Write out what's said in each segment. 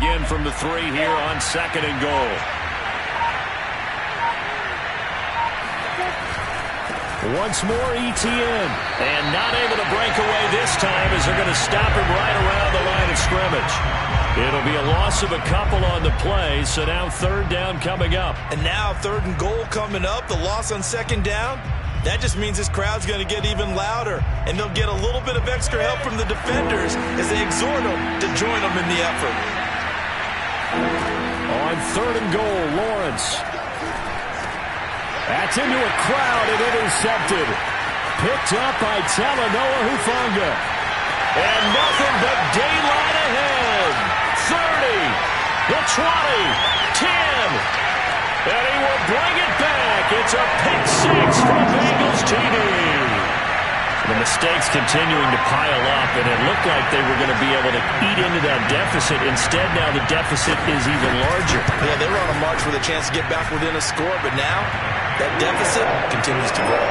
again from the 3 here on 2nd and goal. Once more, Etienne. And not able to break away this time as they're going to stop him right around the line of scrimmage. It'll be a loss of a couple on the play, so now 3rd down coming up. And now 3rd and goal coming up, the loss on 2nd down. That just means this crowd's going to get even louder, and they'll get a little bit of extra help from the defenders as they exhort them to join them in the effort. On 3rd and goal, Lawrence. That's into a crowd and intercepted. Picked up by Talanoa Hufanga. And nothing but daylight ahead. 30, the 20, 10. And he will bring it back. It's a pick 6 from Bengals TD. The mistakes continuing to pile up, and it looked like they were going to be able to eat into that deficit. Instead, now the deficit is even larger. Yeah, they were on a march with a chance to get back within a score, but now that deficit continues to grow.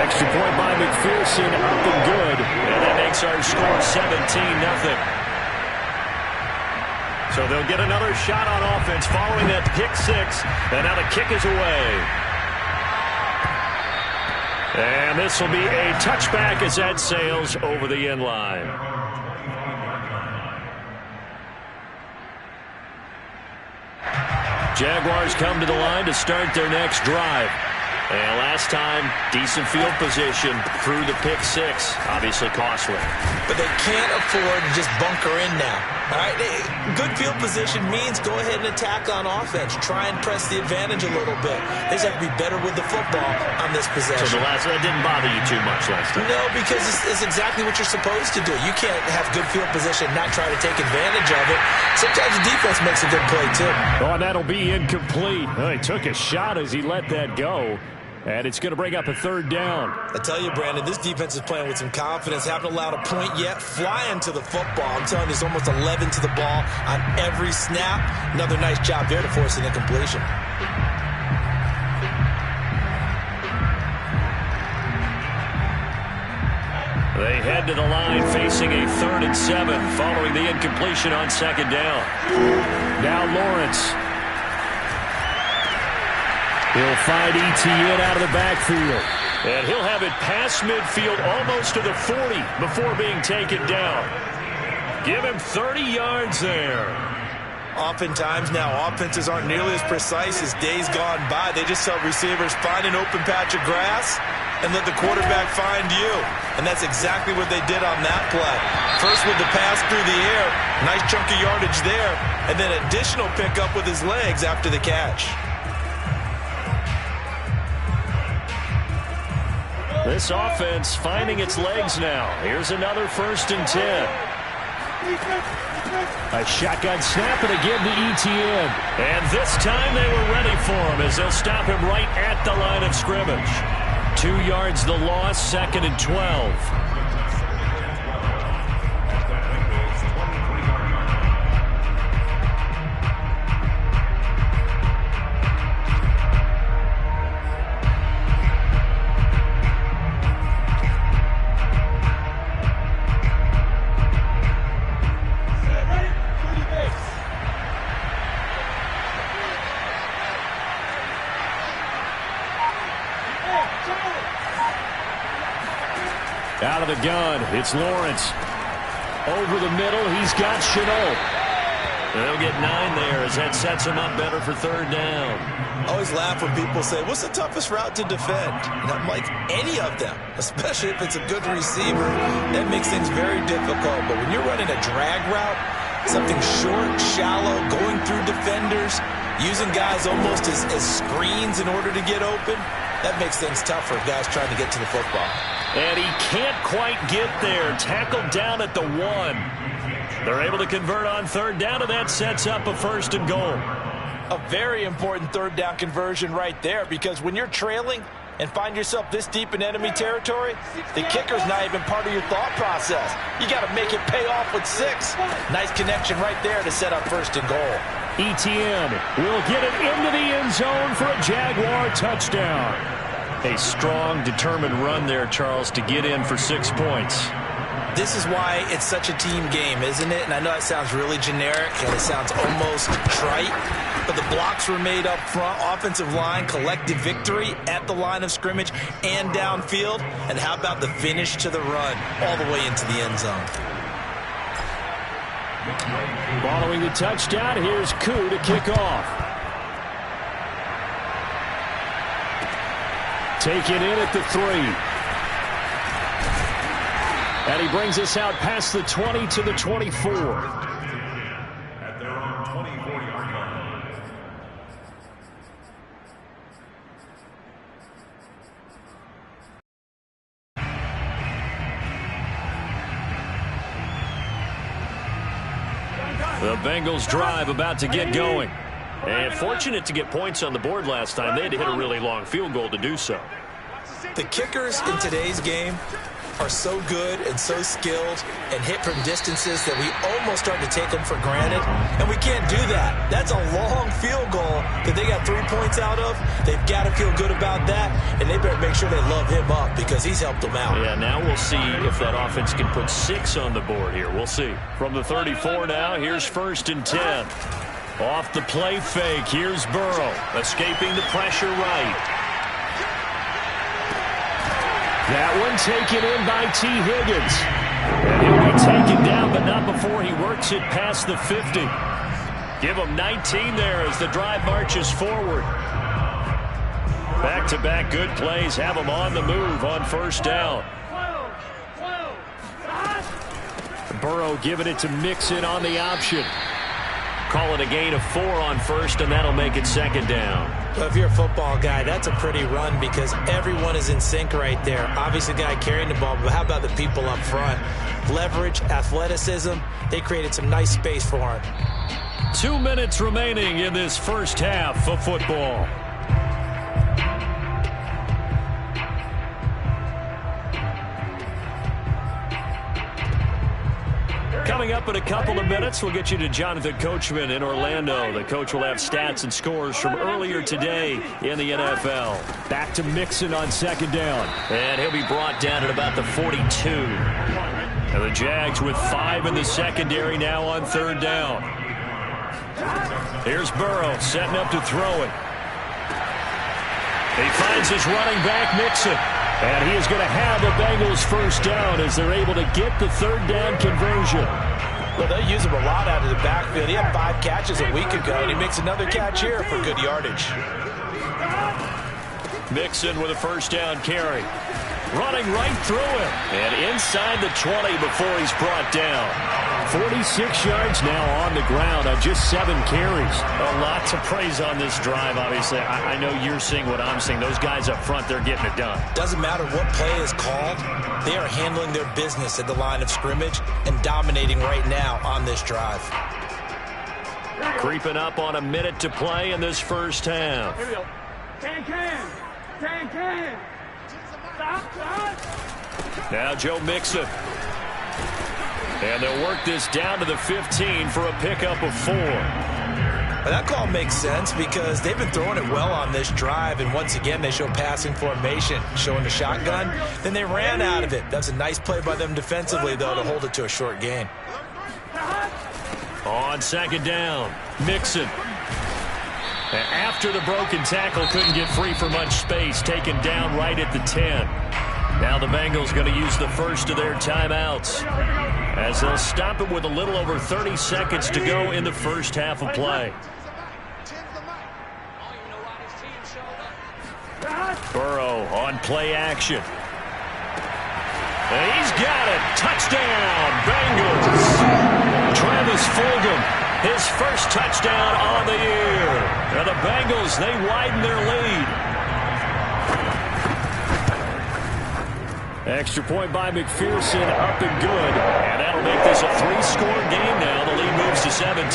Extra point by McPherson, up and good. And that makes our score 17-0. So they'll get another shot on offense following that pick 6. And now the kick is away. And this will be a touchback as that sails over the end line. Jaguars come to the line to start their next drive. And last time, decent field position through the pick 6. Obviously costly. But they can't afford to just bunker in now. All right, good field position means go ahead and attack on offense. Try and press the advantage a little bit. They just have to be better with the football on this possession. So that didn't bother you too much last time? No, because it's exactly what you're supposed to do. You can't have good field position and not try to take advantage of it. Sometimes the defense makes a good play, too. Oh, and that'll be incomplete. He took a shot as he let that go. And it's going to bring up a 3rd down. I tell you, Brandon, this defense is playing with some confidence. Haven't allowed a point yet. Flying to the football. I'm telling you, there's almost 11 to the ball on every snap. Another nice job there to force an incompletion. They head to the line facing a 3rd and 7 following the incompletion on 2nd down. Now Lawrence. He'll find Etienne out of the backfield. And he'll have it past midfield almost to the 40 before being taken down. Give him 30 yards there. Oftentimes now, offenses aren't nearly as precise as days gone by. They just tell receivers, find an open patch of grass and let the quarterback find you. And that's exactly what they did on that play. First with the pass through the air, nice chunk of yardage there, and then additional pickup with his legs after the catch. This offense finding its legs now. Here's another 1st and 10. A shotgun snap and again to Etienne. And this time they were ready for him as they'll stop him right at the line of scrimmage. 2 yards the loss, 2nd and 12. Out of the gun, it's Lawrence. Over the middle, he's got Chenault. They'll get 9 there as that sets him up better for 3rd down. I always laugh when people say, what's the toughest route to defend? And I'm like, any of them, especially if it's a good receiver. That makes things very difficult. But when you're running a drag route, something short, shallow, going through defenders, using guys almost as screens in order to get open, that makes things tough for guys trying to get to the football. And he can't quite get there. Tackled down at the 1. They're able to convert on 3rd down, and that sets up a 1st and goal. A very important 3rd down conversion right there, because when you're trailing and find yourself this deep in enemy territory, the kicker's not even part of your thought process. You got to make it pay off with 6. Nice connection right there to set up 1st and goal. Etienne will get it into the end zone for a Jaguar touchdown. A strong, determined run there, Charles, to get in for 6 points. This is why it's such a team game, isn't it? And I know it sounds really generic and it sounds almost trite, but the blocks were made up front, offensive line, collective victory at the line of scrimmage and downfield. And how about the finish to the run all the way into the end zone? Following the touchdown, here's Koo to kick off. Taken in at the 3. And he brings us out past the 20 to the 24. At their own 24-yard line. The Bengals drive about to get going. And fortunate to get points on the board last time. They had to hit a really long field goal to do so. The kickers in today's game are so good and so skilled and hit from distances that we almost start to take them for granted, and we can't do that. That's a long field goal that they got 3 points out of. They've got to feel good about that, and they better make sure they love him up because he's helped them out. Yeah, now we'll see if that offense can put 6 on the board here. We'll see. From the 34 now, here's 1st and 10. Off the play fake, here's Burrow, escaping the pressure right. That one taken in by T. Higgins. And he'll be taken down, but not before he works it past the 50. Give him 19 there as the drive marches forward. Back-to-back good plays have him on the move on 1st down. Burrow giving it to Mixon on the option. Call it a gain of 4 on 1st, and that'll make it 2nd down. Well, if you're a football guy, that's a pretty run because everyone is in sync right there. Obviously, the guy carrying the ball, but how about the people up front? Leverage, athleticism, they created some nice space for him. 2 minutes remaining in this first half of football. Coming up in a couple of minutes, we'll get you to Jonathan Coachman in Orlando. The coach will have stats and scores from earlier today in the NFL. Back to Mixon on 2nd down. And he'll be brought down at about the 42. And the Jags with 5 in the secondary now on 3rd down. Here's Burrow setting up to throw it. He finds his running back, Mixon. And he is going to have the Bengals 1st down as they're able to get the 3rd down conversion. Well, they use him a lot out of the backfield. He had 5 catches a week ago, and he makes another catch here for good yardage. Mixon with a 1st down carry. Running right through him. And inside the 20 before he's brought down. 46 yards now on the ground on just 7 carries. A lot to praise on this drive, obviously. I know you're seeing what I'm seeing. Those guys up front, they're getting it done. Doesn't matter what play is called. They are handling their business at the line of scrimmage and dominating right now on this drive. Creeping up on a minute to play in this first half. Here we go. Can. Stop. Now Joe Mixon. And they'll work this down to the 15 for a pickup of 4. Well, that call makes sense because they've been throwing it well on this drive, and once again they show passing formation, showing the shotgun. Then they ran out of it. That's a nice play by them defensively, though, to hold it to a short gain. On 2nd down, Mixon. After the broken tackle, couldn't get free for much space, taken down right at the 10. Now the Bengals going to use the first of their timeouts as they'll stop it with a little over 30 seconds to go in the first half of play. Burrow on play action. And he's got it. Touchdown, Bengals. Travis Fulgham, his first touchdown on the year. And the Bengals, they widen their lead. Extra point by McPherson, up and good. And that'll make this a 3-score game now. The lead moves to 17.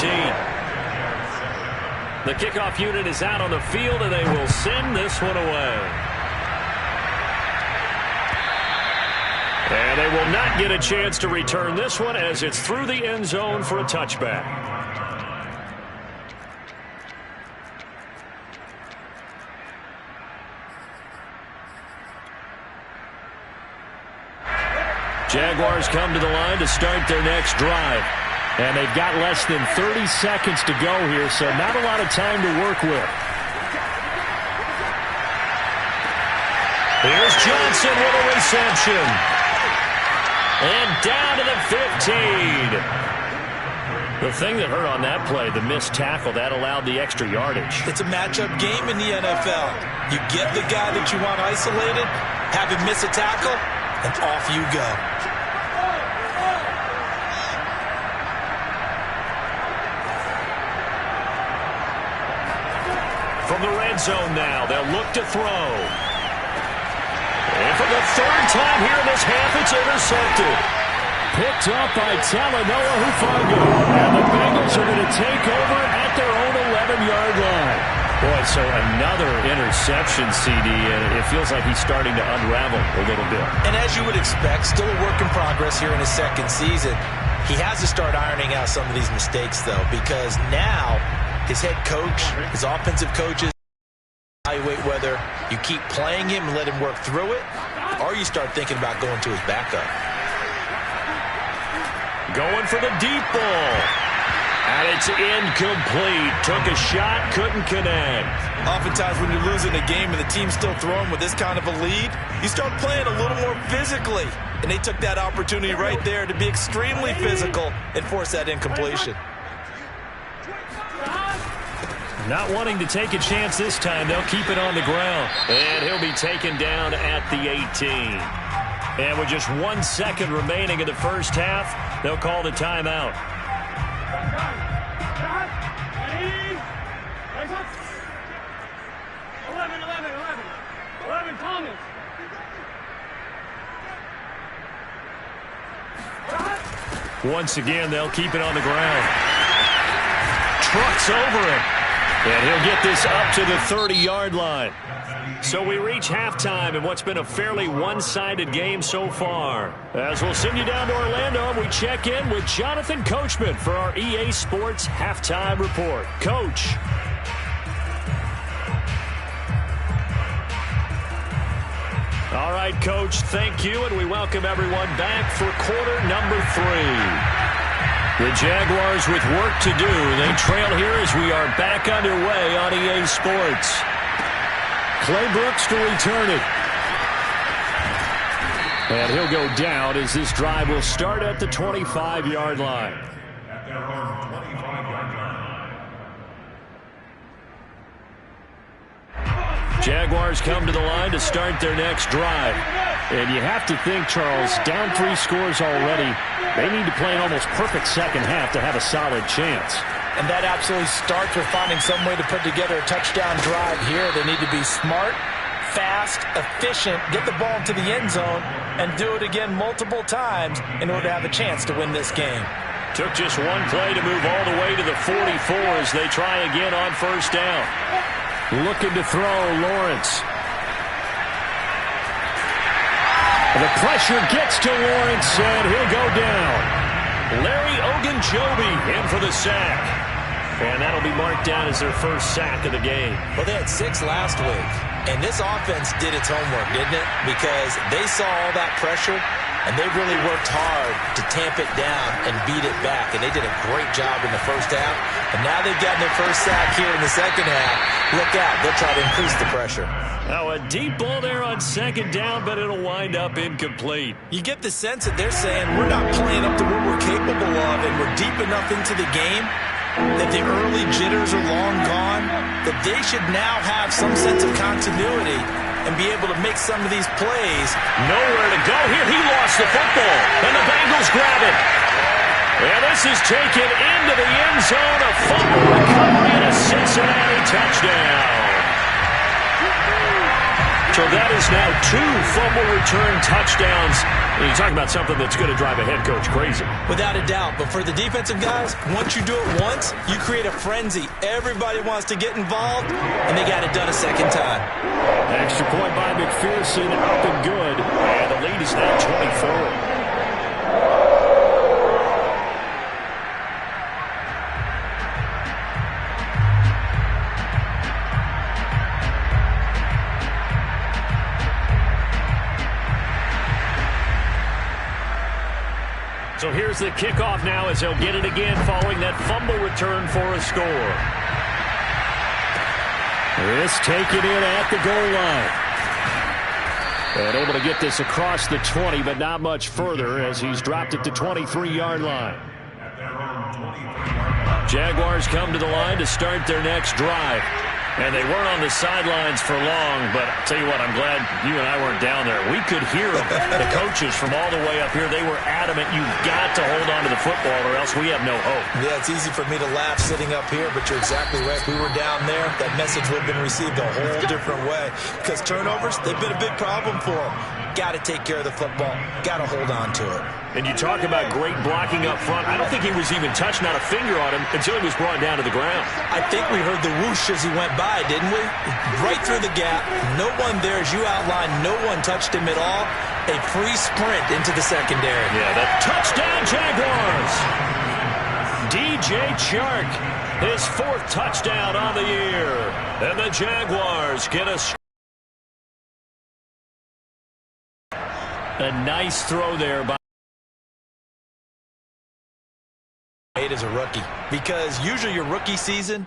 The kickoff unit is out on the field, and they will send this one away. And they will not get a chance to return this one as it's through the end zone for a touchback. Jaguars come to the line to start their next drive. And they've got less than 30 seconds to go here, so not a lot of time to work with. Here's Johnson with a reception. And down to the 15. The thing that hurt on that play, the missed tackle, that allowed the extra yardage. It's a matchup game in the NFL. You get the guy that you want isolated, have him miss a tackle, and off you go. From the red zone now, they'll look to throw. And for the third time here in this half, it's intercepted. Picked up by Talanoa Hufanga. And the Bengals are going to take over at their own 11-yard line. Boy, so another interception, CD, and it feels like he's starting to unravel a little bit. And as you would expect, still a work in progress here in his second season. He has to start ironing out some of these mistakes, though, because now his head coach, his offensive coaches, evaluate whether you keep playing him and let him work through it, or you start thinking about going to his backup. Going for the deep ball. And it's incomplete. Took a shot, couldn't connect. Oftentimes when you're losing a game and the team's still throwing with this kind of a lead, you start playing a little more physically. And they took that opportunity right there to be extremely physical and force that incompletion. Not wanting to take a chance this time, they'll keep it on the ground. And he'll be taken down at the 18. And with just 1 second remaining in the first half, they'll call the timeout. Once again, they'll keep it on the ground. Trucks over him. And he'll get this up to the 30-yard line. So we reach halftime in what's been a fairly one-sided game so far. As we'll send you down to Orlando, we check in with Jonathan Coachman for our EA Sports Halftime Report. Coach. All right, Coach, thank you, and we welcome everyone back for quarter number 3. The Jaguars with work to do. They trail here as we are back underway on EA Sports. Clay Brooks to return it. And he'll go down as this drive will start at the 25-yard line. At their own 25-yard line. Jaguars come to the line to start their next drive. And you have to think, Charles, down 3 scores already. They need to play an almost perfect second half to have a solid chance. And that absolutely starts with finding some way to put together a touchdown drive here. They need to be smart, fast, efficient, get the ball into the end zone, and do it again multiple times in order to have a chance to win this game. Took just one play to move all the way to the 44 as they try again on first down. Looking to throw, Lawrence. The pressure gets to Lawrence, and he'll go down. Larry Ogunjobi in for the sack. And that'll be marked down as their first sack of the game. Well, they had 6 last week, and this offense did its homework, didn't it? Because they saw all that pressure, and they really worked hard to tamp it down and beat it back, and they did a great job in the first half. And now they've gotten their first sack here in the second half. Look out, they'll try to increase the pressure. Now a deep ball there on second down, but it'll wind up incomplete. You get the sense that they're saying we're not playing up to what we're capable of, and we're deep enough into the game that the early jitters are long gone, that they should now have some sense of continuity and be able to make some of these plays. Nowhere to go here. He lost the football, and the Bengals grab it. And this is taken into the end zone. A fumble recovery and a Cincinnati touchdown. So that is now 2 fumble return touchdowns. And you talk about something that's going to drive a head coach crazy. Without a doubt. But for the defensive guys, once you do it once, you create a frenzy. Everybody wants to get involved, and they got it done a second time. Extra point by McPherson, up and good. And the lead is now 24. So here's the kickoff now as they'll get it again following that fumble return for a score. This taken in at the goal line. And able to get this across the 20, but not much further as he's dropped it to 23-yard line. Jaguars come to the line to start their next drive. And they weren't on the sidelines for long, but I'll tell you what, I'm glad you and I weren't down there. We could hear them. The coaches from all the way up here, they were adamant, you've got to hold on to the football or else we have no hope. Yeah, it's easy for me to laugh sitting up here, but you're exactly right. If we were down there, that message would have been received a whole different way. Because turnovers, they've been a big problem for them. Got to take care of the football. Got to hold on to it. And you talk about great blocking up front. I don't think he was even touched, not a finger on him, until he was brought down to the ground. I think we heard the whoosh as he went by, didn't we? Right through the gap. No one there, as you outlined, no one touched him at all. A free sprint into the secondary. Yeah, that touchdown, Jaguars! DJ Chark, his 4th touchdown on the year. And the Jaguars get a nice throw there by as a rookie, because usually your rookie season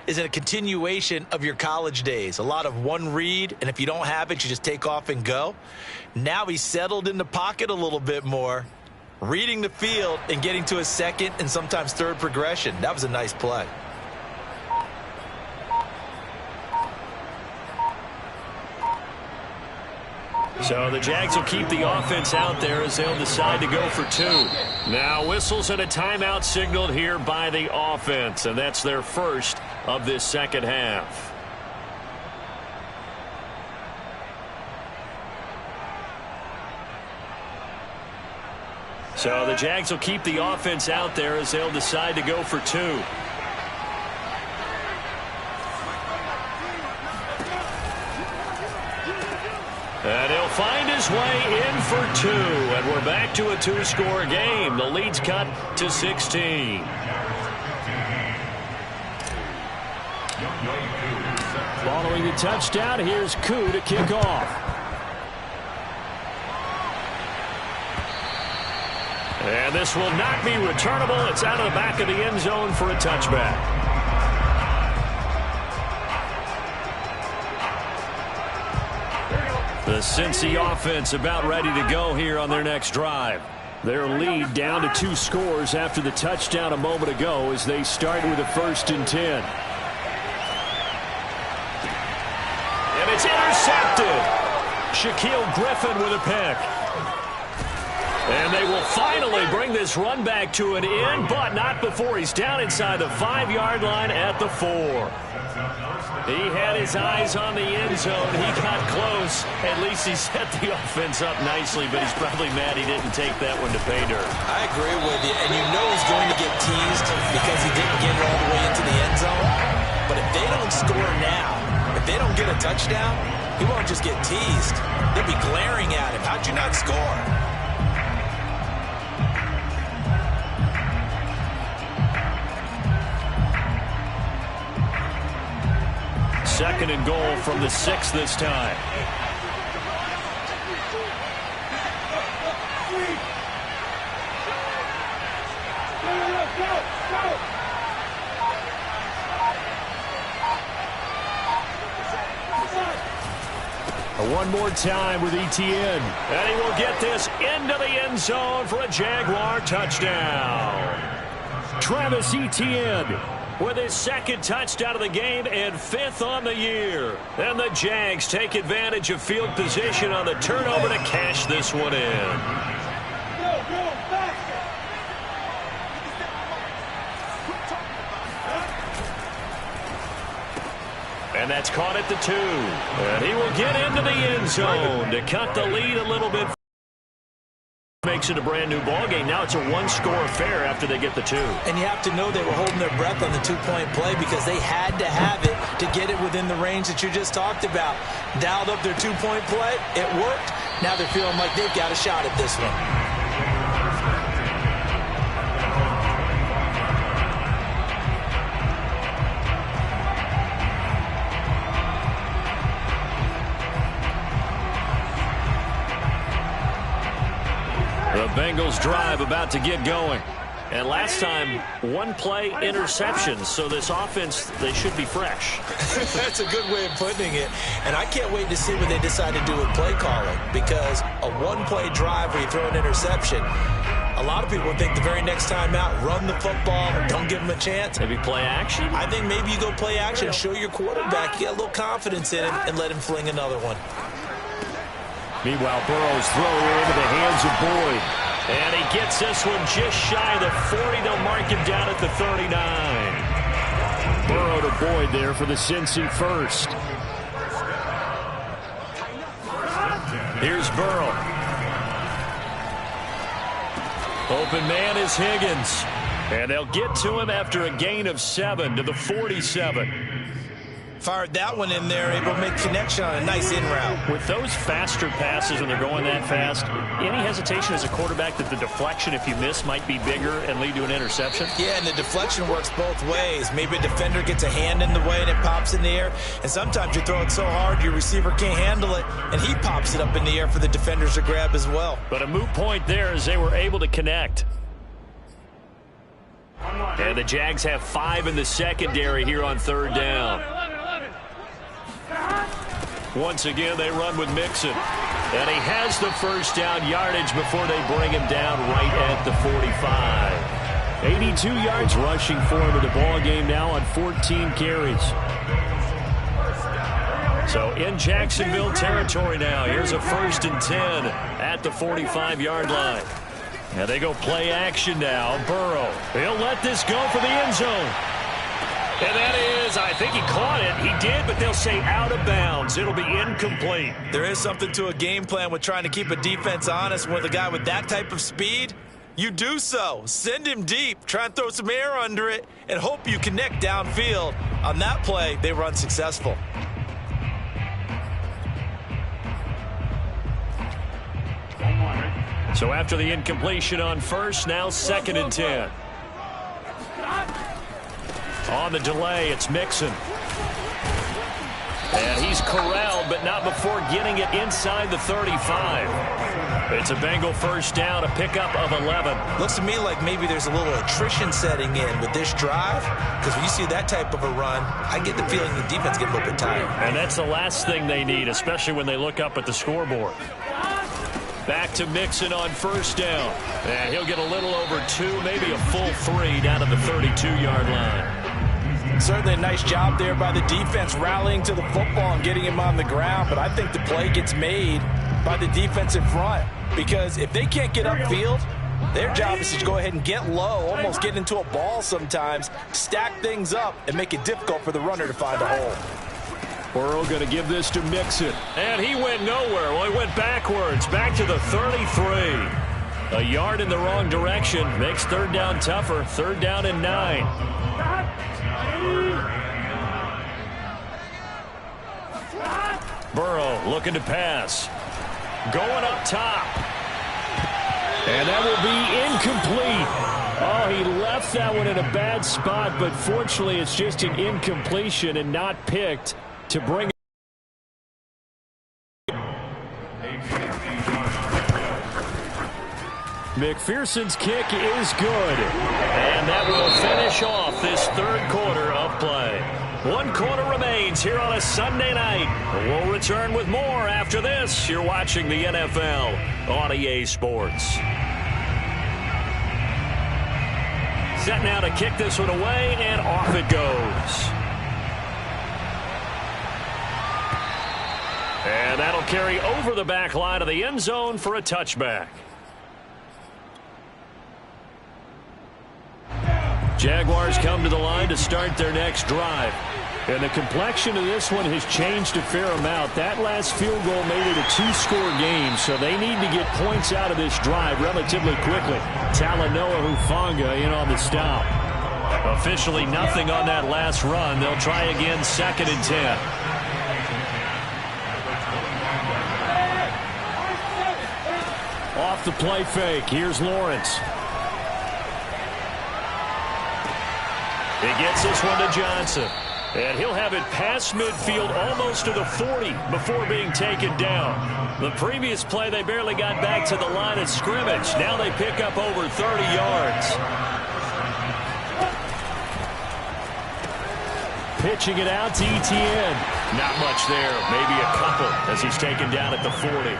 is a continuation of your college days. A lot of one read, and if you don't have it, you just take off and go. Now he's settled in the pocket a little bit more, reading the field and getting to his second and sometimes third progression. That was a nice play. So the Jags will keep the offense out there as they'll decide to go for 2. Now whistles and a timeout signaled here by the offense, and that's their first of this second half. So the Jags will keep the offense out there as they'll decide to go for 2. And he'll find his way in for 2. And we're back to a 2-score game. The lead's cut to 16. Following the touchdown, here's Koo to kick off. And this will not be returnable. It's out of the back of the end zone for a touchback. The Cincy offense about ready to go here on their next drive. Their lead down to 2 scores after the touchdown a moment ago as they start with a 1st and 10. And it's intercepted. Shaquille Griffin with a pick. And they will finally bring this run back to an end, but not before he's down inside the 5-yard line at the 4. He had his eyes on the end zone. He got close. At least he set the offense up nicely, but he's probably mad he didn't take that one to pay dirt. I agree with you, and you know he's going to get teased because he didn't get it all the way into the end zone. But if they don't score now, if they don't get a touchdown, he won't just get teased. They'll be glaring at him. How'd you not score? 2nd and goal from the 6 this time. One more time with Etienne. And he will get this into the end zone for a Jaguar touchdown. Travis Etienne with his 2nd touchdown of the game and 5th on the year. And the Jags take advantage of field position on the turnover to cash this one in. And that's caught at the 2. And he will get into the end zone to cut the lead a little bit. Makes it a brand new ball game. Now it's a 1-score affair after they get the 2. And you have to know they were holding their breath on the 2-point play because they had to have it to get it within the range that you just talked about. Dialed up their 2-point play. It worked. Now they're feeling like they've got a shot at this one. The Bengals drive about to get going. And last time, one play interceptions, so this offense, they should be fresh. That's a good way of putting it. And I can't wait to see what they decide to do with play calling, because a one-play drive where you throw an interception, a lot of people think the very next time out, run the football, don't give them a chance. Maybe play action? I think maybe you go play action, show your quarterback, get a little confidence in him, and let him fling another one. Meanwhile, Burrow's throw into the hands of Boyd. And he gets this one just shy of the 40. They'll mark him down at the 39. Burrow to Boyd there for the Cincy first. Here's Burrow. Open man is Higgins. And they'll get to him after a gain of 7 to the 47. Fired that one in there, able to make connection on a nice in route. With those faster passes when they're going that fast, any hesitation as a quarterback that the deflection, if you miss, might be bigger and lead to an interception? Yeah, and the deflection works both ways. Maybe a defender gets a hand in the way and it pops in the air. And sometimes you throw it so hard your receiver can't handle it, and he pops it up in the air for the defenders to grab as well. But a moot point there as they were able to connect. And the Jags have 5 in the secondary here on third down. Once again, they run with Mixon. And he has the first down yardage before they bring him down right at the 45. 82 yards rushing for him in the ball game now on 14 carries. So in Jacksonville territory now. Here's a 1st and 10 at the 45-yard line. And they go play action now. Burrow. He'll let this go for the end zone. And that is, I think he caught it. He did, but they'll say out of bounds. It'll be incomplete. There is something to a game plan with trying to keep a defense honest. With a guy with that type of speed, you do so. Send him deep. Try and throw some air under it and hope you connect downfield. On that play, they were unsuccessful. So after the incompletion on first, now 2nd and 10. On the delay, it's Mixon. And he's corralled, but not before getting it inside the 35. It's a Bengal first down, a pickup of 11. Looks to me like maybe there's a little attrition setting in with this drive, because when you see that type of a run, I get the feeling the defense gets a little bit tired. And that's the last thing they need, especially when they look up at the scoreboard. Back to Mixon on first down. And he'll get a little over 2, maybe a full 3 down to the 32-yard line. Certainly a nice job there by the defense rallying to the football and getting him on the ground, but I think the play gets made by the defense in front, because if they can't get upfield, their job is to go ahead and get low, almost get into a ball sometimes, stack things up, and make it difficult for the runner to find a hole. Burrow going to give this to Mixon. And he went nowhere. Well, he went backwards, back to the 33. A yard in the wrong direction makes third down tougher. 3rd down and 9. Burrow looking to pass. Going up top. And that will be incomplete. Oh, he left that one in a bad spot, but fortunately it's just an incompletion and not picked to bring. McPherson's kick is good. And that will finish off this 3rd quarter of play. 1 quarter remains here on a Sunday night. We'll return with more after this. You're watching the NFL on EA Sports. Set now to kick this one away, and off it goes. And that'll carry over the back line of the end zone for a touchback. Jaguars come to the line to start their next drive. And the complexion of this one has changed a fair amount. That last field goal made it a 2-score game, so they need to get points out of this drive relatively quickly. Talanoa Hufanga in on the stop. Officially nothing on that last run. They'll try again 2nd and 10. Off the play fake. Here's Lawrence. He gets this one to Johnson. And he'll have it past midfield almost to the 40 before being taken down. The previous play, they barely got back to the line of scrimmage. Now they pick up over 30 yards. Pitching it out to Etienne. Not much there. Maybe a couple as he's taken down at the 40.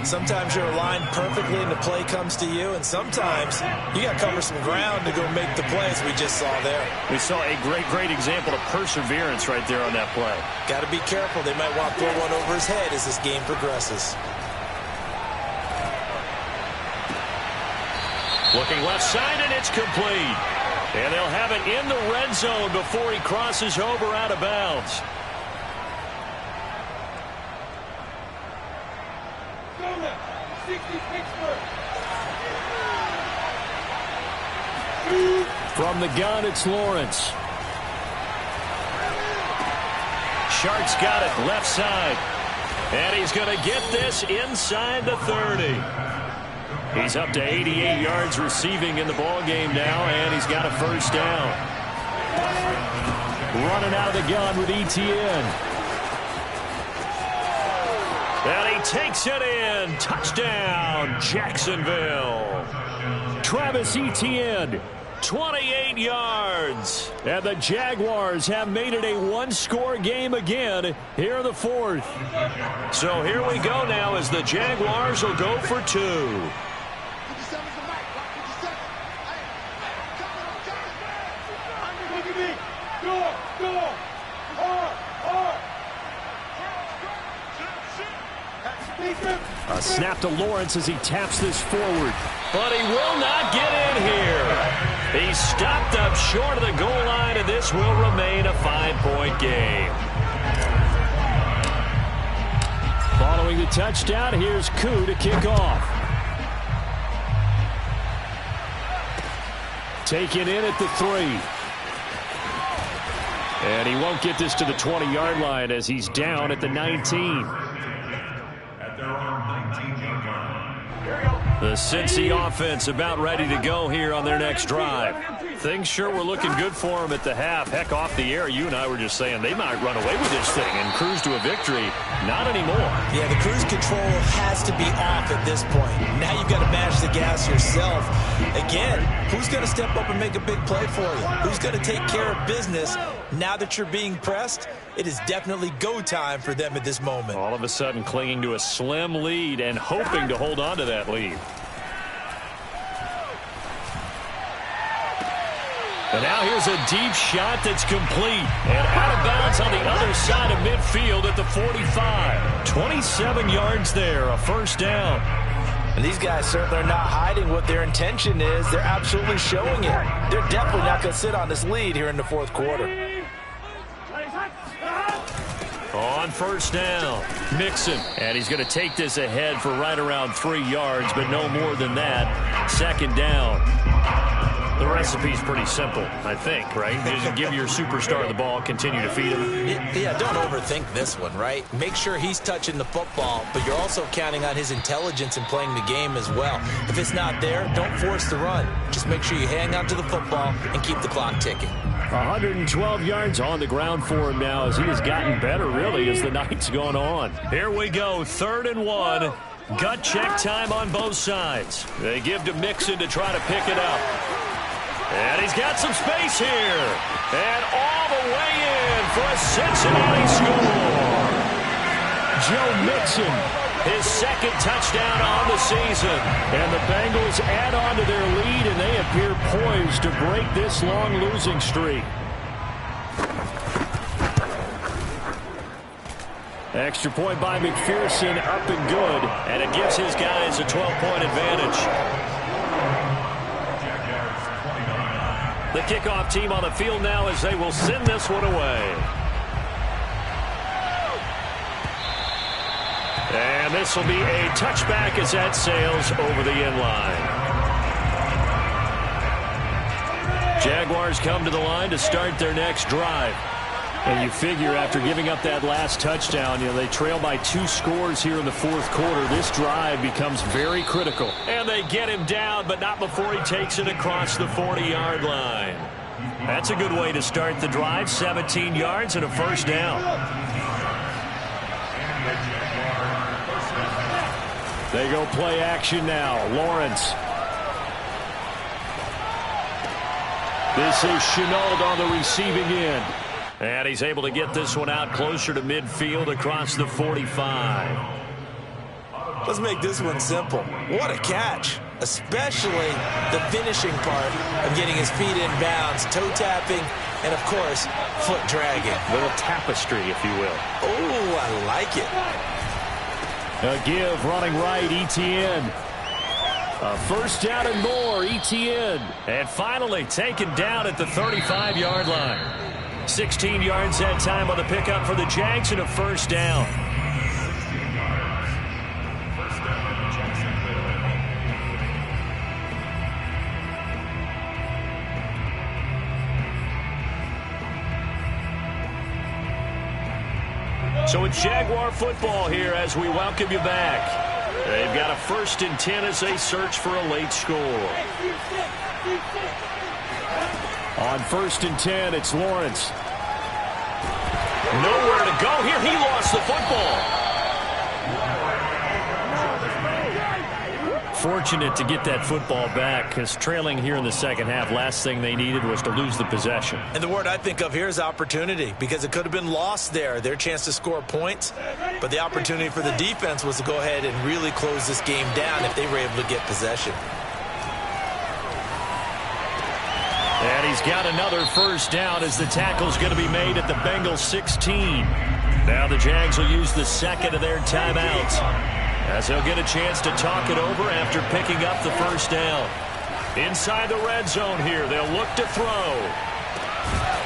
Sometimes you're aligned perfectly and the play comes to you, and sometimes you got to cover some ground to go make the plays we just saw there. We saw a great example of perseverance right there on that play. Got to be careful. They might want to throw one over his head as this game progresses. Looking left side, and it's complete. And they'll have it in the red zone before he crosses over out of bounds. From the gun, it's Lawrence. Shark's got it left side. And he's going to get this inside the 30. He's up to 88 yards receiving in the ball game now, and he's got a first down. Running out of the gun with Etienne. And he takes it in. Touchdown, Jacksonville. Travis Etienne, 28 yards. And the Jaguars have made it a one-score game again here in the fourth. So here we go now as the Jaguars will go for two. A snap to Lawrence as he taps this forward. But he will not get in here. He's stopped up short of the goal line, and this will remain a 5-point game. Following the touchdown, here's Koo to kick off. Taken in at the 3. And he won't get this to the 20-yard line as he's down at the 19. The Cincy offense about ready to go here on their next drive. Things sure were looking good for them at the half. Heck, off the air, you and I were just saying they might run away with this thing and cruise to a victory. Not anymore. Yeah, the cruise control has to be off at this point. Now you've got to mash the gas yourself. Again, who's going to step up and make a big play for you? Who's going to take care of business now that you're being pressed? It is definitely go time for them at this moment. All of a sudden clinging to a slim lead and hoping to hold on to that lead. And now here's a deep shot that's complete. And out of bounds on the other side of midfield at the 45. 27 yards there, a first down. And these guys certainly are not hiding what their intention is. They're absolutely showing it. They're definitely not going to sit on this lead here in the fourth quarter. On first down, Mixon. And he's going to take this ahead for right around 3 yards, but no more than that. Second down. The recipe's pretty simple, I think, right? Just give your superstar the ball, continue to feed him. Yeah, don't overthink this one, right? Make sure he's touching the football, but you're also counting on his intelligence in playing the game as well. If it's not there, don't force the run. Just make sure you hang on to the football and keep the clock ticking. 112 yards on the ground for him now as he has gotten better, really, as the night's gone on. Here we go, 3rd and 1. Gut check time on both sides. They give to Mixon to try to pick it up. And he's got some space here. And all the way in for a Cincinnati score. Joe Mixon, his second touchdown on the season. And the Bengals add on to their lead, and they appear poised to break this long losing streak. Extra point by McPherson, up and good. And it gives his guys a 12-point advantage. The kickoff team on the field now as they will send this one away. And this will be a touchback as that sails over the end line. Jaguars come to the line to start their next drive. And you figure after giving up that last touchdown, they trail by 2 scores here in the fourth quarter. This drive becomes very critical. And they get him down, but not before he takes it across the 40-yard line. That's a good way to start the drive. 17 yards and a first down. They go play action now. Lawrence. This is Chenault on the receiving end. And he's able to get this one out closer to midfield across the 45. Let's make this one simple. What a catch, especially the finishing part of getting his feet in bounds, toe tapping, and of course, foot dragging. A little tapestry, if you will. Oh, I like it. A give running right, Etienne. A first down and more, Etienne. And finally taken down at the 35-yard line. 16 yards that time on the pickup for the Jags and a first down. So it's Jaguar football here as we welcome you back. They've got a 1st and 10 as they search for a late score. On 1st and 10, it's Lawrence. Nowhere to go here. He lost the football. Fortunate to get that football back, because trailing here in the second half, last thing they needed was to lose the possession. And the word I think of here is opportunity, because it could have been lost there, their chance to score points. But the opportunity for the defense was to go ahead and really close this game down if they were able to get possession. And he's got another first down as the tackle's going to be made at the Bengals 16. Now the Jags will use the second of their timeouts, as they'll get a chance to talk it over after picking up the first down. Inside the red zone here, they'll look to throw.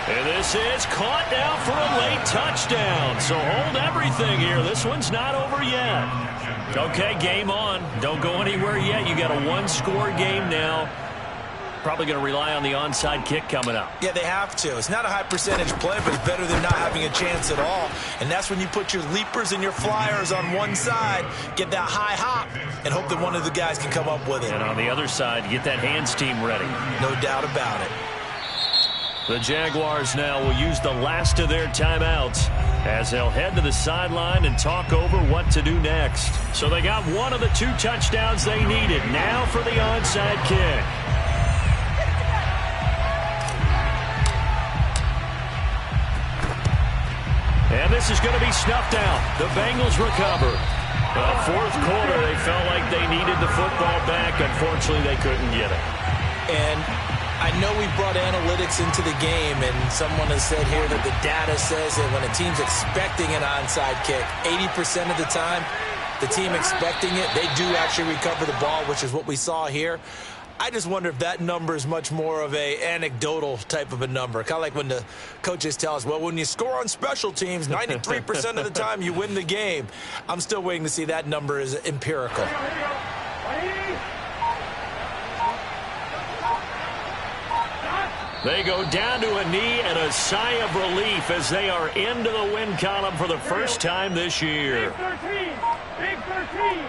And this is caught down for a late touchdown. So hold everything here. This one's not over yet. Okay, game on. Don't go anywhere yet. You got a one-score game now. Probably going to rely on the onside kick coming up. Yeah, they have to. It's not a high percentage play, but it's better than not having a chance at all. And that's when you put your leapers and your flyers on one side, get that high hop, and hope that one of the guys can come up with it. And on the other side, get that hands team ready. No doubt about it. The Jaguars now will use the last of their timeouts as they'll head to the sideline and talk over what to do next. So they got one of the 2 touchdowns they needed. Now for the onside kick. And this is going to be snuffed out. The Bengals recover. Fourth quarter, they felt like they needed the football back. Unfortunately, they couldn't get it. And I know we brought analytics into the game, and someone has said here that the data says that when a team's expecting an onside kick, 80% of the time, the team expecting it, they do actually recover the ball, which is what we saw here. I just wonder if that number is much more of a anecdotal type of a number. Kind of like when the coaches tell us, well, when you score on special teams, 93% of the time you win the game. I'm still waiting to see that number is empirical. They go down to a knee and a sigh of relief as they are into the win column for the first time this year. Big 13! Big 13!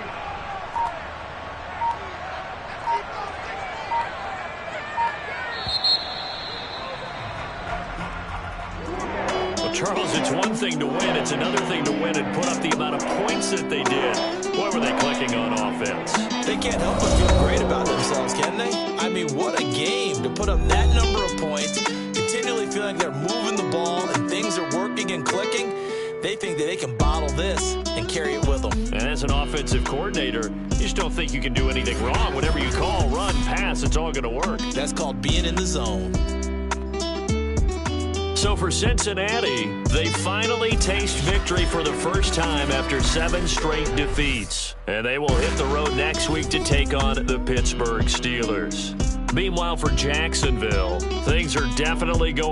Charles, it's one thing to win. It's another thing to win and put up the amount of points that they did. Boy, were they clicking on offense. They can't help but feel great about themselves, can they? I mean, what a game to put up that number of points, continually feeling they're moving the ball and things are working and clicking. They think that they can bottle this and carry it with them. And as an offensive coordinator, you just don't think you can do anything wrong. Whatever you call, run, pass, it's all going to work. That's called being in the zone. So for Cincinnati, they finally taste victory for the first time after 7 straight defeats. And they will hit the road next week to take on the Pittsburgh Steelers. Meanwhile, for Jacksonville, things are definitely going